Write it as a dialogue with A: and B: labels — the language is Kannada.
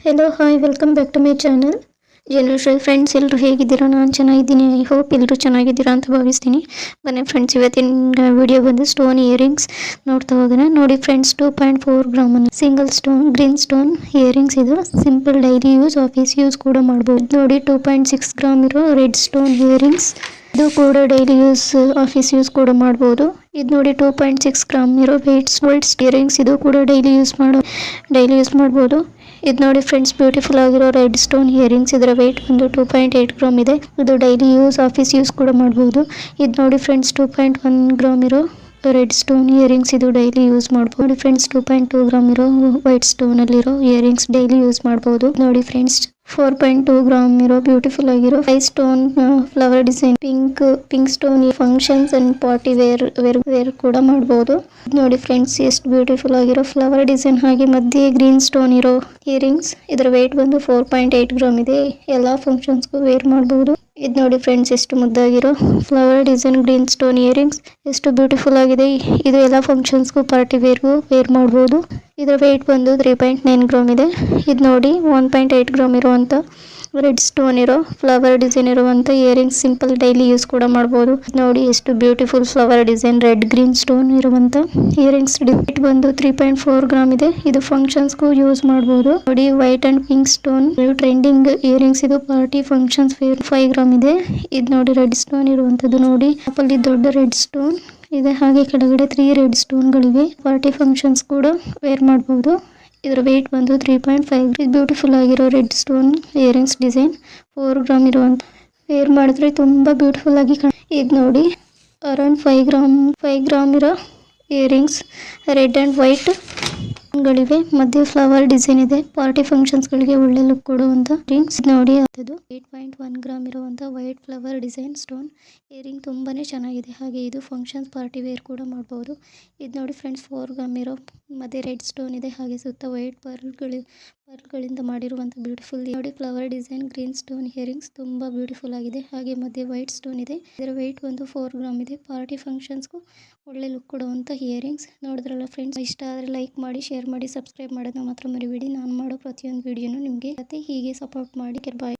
A: Hello hi welcome back to my channel general friends. ಎಲ್ಲರೂ ಹೇಗಿದ್ದೀರಾ? ನಾನು ಚೆನ್ನಾಗಿದ್ದೀನಿ. ಐ ಹೋಪ್ ಎಲ್ಲರೂ ಚೆನ್ನಾಗಿದ್ದೀರಾ ಅಂತ ಭಾವಿಸ್ತೀನಿ. ಬನ್ನಿ ಫ್ರೆಂಡ್ಸ್, ಇವತ್ತಿನ ವಿಡಿಯೋ ಬಂದು ಸ್ಟೋನ್ ಇಯರಿಂಗ್ಸ್ ನೋಡ್ತಾ ಹೋಗೋಣ. ನೋಡಿ friends, 2.4 gram single stone green stone earrings. ಇದು simple daily use, office use ಕೂಡ ಮಾಡ್ಬೋದು. ನೋಡಿ 2.6 ಗ್ರಾಮ್ ಇರೋ ರೆಡ್ ಸ್ಟೋನ್ ಇಯರಿಂಗ್ಸ್. ಇದು ಕೂಡ ಡೈಲಿ ಯೂಸ್, ಆಫೀಸ್ ಯೂಸ್ ಕೂಡ ಮಾಡ್ಬೋದು. ಇದು ನೋಡಿ 2.6 ಗ್ರಾಮ್ ಇರೋ ವೈಟ್ಸ್ ಇಯರಿಂಗ್ಸ್. ಇದು ಕೂಡ ಡೈಲಿ ಯೂಸ್ ಮಾಡ್ಬೋದು. ಇದು ನೋಡಿ ಫ್ರೆಂಡ್ಸ್, ಬ್ಯೂಟಿಫುಲ್ ಆಗಿರೋ ರೆಡ್ ಸ್ಟೋನ್ ಇಯರಿಂಗ್ಸ್. ಇದರ ವೆಯ್ಟ್ ಬಂದು 2.8 ಗ್ರಾಮ್ ಇದೆ. ಇದು ಡೈಲಿ ಯೂಸ್, ಆಫೀಸ್ ಯೂಸ್ ಕೂಡ ಮಾಡಬಹುದು. ಇದು ನೋಡಿ ಫ್ರೆಂಡ್ಸ್, 2.1 ಗ್ರಾಮ್ ಇರೋ ರೆಡ್ ಸ್ಟೋನ್ ಇಯರಿಂಗ್ಸ್. ಇದು ಡೈಲಿ ಯೂಸ್ ಮಾಡಬಹುದು. ನೋಡಿ ಫ್ರೆಂಡ್ಸ್, 2.2 ಗ್ರಾಮ್ ಇರೋ ವೈಟ್ ಸ್ಟೋನ್ ಅಲ್ಲಿರೋ ಇಯರಿಂಗ್ಸ್ ಡೈಲಿ ಯೂಸ್ ಮಾಡಬಹುದು. ನೋಡಿ ಫ್ರೆಂಡ್ಸ್, 4.2 ಗ್ರಾಮ್ ಇರೋ ಬ್ಯೂಟಿಫುಲ್ ಆಗಿರೋ 5 stone flower design pink stone functions and party wear ಕೂಡ ಮಾಡಬಹುದು. ನೋಡಿ ಫ್ರೆಂಡ್ಸ್, ಎಷ್ಟು ಬ್ಯೂಟಿಫುಲ್ ಆಗಿರೋ ಫ್ಲವರ್ ಡಿಸೈನ್, ಹಾಗೆ ಮಧ್ಯೆ ಗ್ರೀನ್ ಸ್ಟೋನ್ ಇರೋ ಇಯರಿಂಗ್ಸ್. ಇದರ ವೆಯ್ಟ್ ಬಂದು 4.8 ಗ್ರಾಮ್ ಇದೆ. ಎಲ್ಲಾ ಫಂಕ್ಷನ್ಸ್ಗೂ ವೇರ್ ಮಾಡಬಹುದು. ಇದು ನೋಡಿ ಫ್ರೆಂಡ್ಸ್, ಎಷ್ಟು ಮುದ್ದಾಗಿರೋ flower design green stone earrings, ಎಷ್ಟು ಬ್ಯೂಟಿಫುಲ್ ಆಗಿದೆ. ಇದು ಎಲ್ಲ ಫಂಕ್ಷನ್ಸ್ಗೂ ಪಾರ್ಟಿ ವೇರ್ಗೂ ವೇರ್ ಮಾಡಬಹುದು. ಇದರ ವೆಯ್ಟ್ ಬಂದು 3.9 ಗ್ರಾಮ್ ಇದೆ. ಇದು ನೋಡಿ 1.8 ಗ್ರಾಮ್ ಇರುವಂತ ರೆಡ್ ಸ್ಟೋನ್ ಇರೋ ಫ್ಲವರ್ ಡಿಸೈನ್ ಇರುವಂತ ಇಯರಿಂಗ್ಸ್. ಸಿಂಪಲ್ ಡೈಲಿ ಯೂಸ್ ಕೂಡ ಮಾಡಬಹುದು. ನೋಡಿ ಎಷ್ಟು beautiful flower design red green stone ಇರುವಂತ ಇಯರಿಂಗ್ಸ್. ವೆಯ್ಟ್ ಬಂದು 3.4 ಗ್ರಾಮ್ ಇದೆ. ಇದು ಫಂಕ್ಷನ್ಸ್ಗೂ ಯೂಸ್ ಮಾಡಬಹುದು. ನೋಡಿ white and pink stone trending earrings. ಇದು ಪಾರ್ಟಿ ಫಂಕ್ಷನ್ಸ್ ವೇರ್ 5 ಗ್ರಾಮ್ ಇದೆ. ಇದು ನೋಡಿ ರೆಡ್ ಸ್ಟೋನ್ ಇರುವಂತದ್ದು. ನೋಡಿ ಅಲ್ಲಿ ದೊಡ್ಡ ರೆಡ್ ಸ್ಟೋನ್ ಇದೆ, ಹಾಗೆ ಕೆಳಗಡೆ 3 ರೆಡ್ ಸ್ಟೋನ್ ಗಳಿವೆ. ಪಾರ್ಟಿ ಫಂಕ್ಷನ್ಸ್ ಕೂಡ ವೇರ್ ಮಾಡಬಹುದು. ಇದರ ವೆಯ್ಟ್ ಬಂದು 3.5. ಇದು ಬ್ಯೂಟಿಫುಲ್ ಆಗಿರೋ red stone earrings design 4 gram ಇರುವಂತ ವೇರ್ ಮಾಡಿದ್ರೆ ತುಂಬಾ ಬ್ಯೂಟಿಫುಲ್ ಆಗಿ ಇದು ನೋಡಿ ಅರೌಂಡ್ 5 ಗ್ರಾಮ್ ಇರೋ ಇಯರಿಂಗ್ಸ್ ರೆಡ್ ಅಂಡ್ ವೈಟ್ ಗಳಿವೆ. ಮಧ್ಯೆ ಫ್ಲವರ್ ಡಿಸೈನ್ ಇದೆ. ಪಾರ್ಟಿ ಫಂಕ್ಷನ್ಸ್ ಗಳಿಗೆ ಒಳ್ಳೆ ಲುಕ್ ಕೊಡುವಂತ ರಿಂಗ್ಸ್. ನೋಡಿ ಅದು 8.1 ಗ್ರಾಮ್ ಇರುವಂತ white flower design stone earring ತುಂಬಾನೇ ಚೆನ್ನಾಗಿದೆ. ಹಾಗೆ ಇದು ಫಂಕ್ಷನ್ಸ್ ಪಾರ್ಟಿ ವೇರ್ ಕೂಡ ಮಾಡಬಹುದು. ಇದು ನೋಡಿ ಫ್ರೆಂಡ್ಸ್, 4 ಗ್ರಾಮ್ ಇರೋ ಮಧ್ಯೆ ರೆಡ್ ಸ್ಟೋನ್ ಇದೆ, ಹಾಗೆ ಸುತ್ತ ವೈಟ್ ಪರ್ಲ್ಗಳಿಂದ ಮಾಡಿರುವಂತ ಬ್ಯೂಟಿಫುಲ್ ನೋಡಿ flower design green stone earrings ತುಂಬಾ ಬ್ಯೂಟಿಫುಲ್ ಆಗಿದೆ. ಹಾಗೆ ಮಧ್ಯೆ ವೈಟ್ ಸ್ಟೋನ್ ಇದೆ. ಇದರ ವೆಯ್ಟ್ ಒಂದು 4 ಗ್ರಾಮ್ ಇದೆ. ಪಾರ್ಟಿ ಫಂಕ್ಷನ್ಸ್ಗೂ ಒಳ್ಳೆ ಲುಕ್ ಕೊಡುವಂತ ಇಯರಿಂಗ್ಸ್. ನೋಡಿದ್ರಲ್ಲ ಫ್ರೆಂಡ್ಸ್, ಇಷ್ಟ ಆದರೆ ಲೈಕ್ ಮಾಡಿ, ಶೇರ್ ಮಾಡಿ, ಸಬ್ಸ್ಕ್ರೈಬ್ ಮಾಡೋದನ್ನ ಮಾತ್ರ ಮರಿಬೇಡಿ. ನಾನು ಮಾಡೋ ಪ್ರತಿಯೊಂದು ವಿಡಿಯೋನು ನಿಮಗೆ ಹೀಗೆ ಸಪೋರ್ಟ್ ಮಾಡಿ. ಬಾಯ್.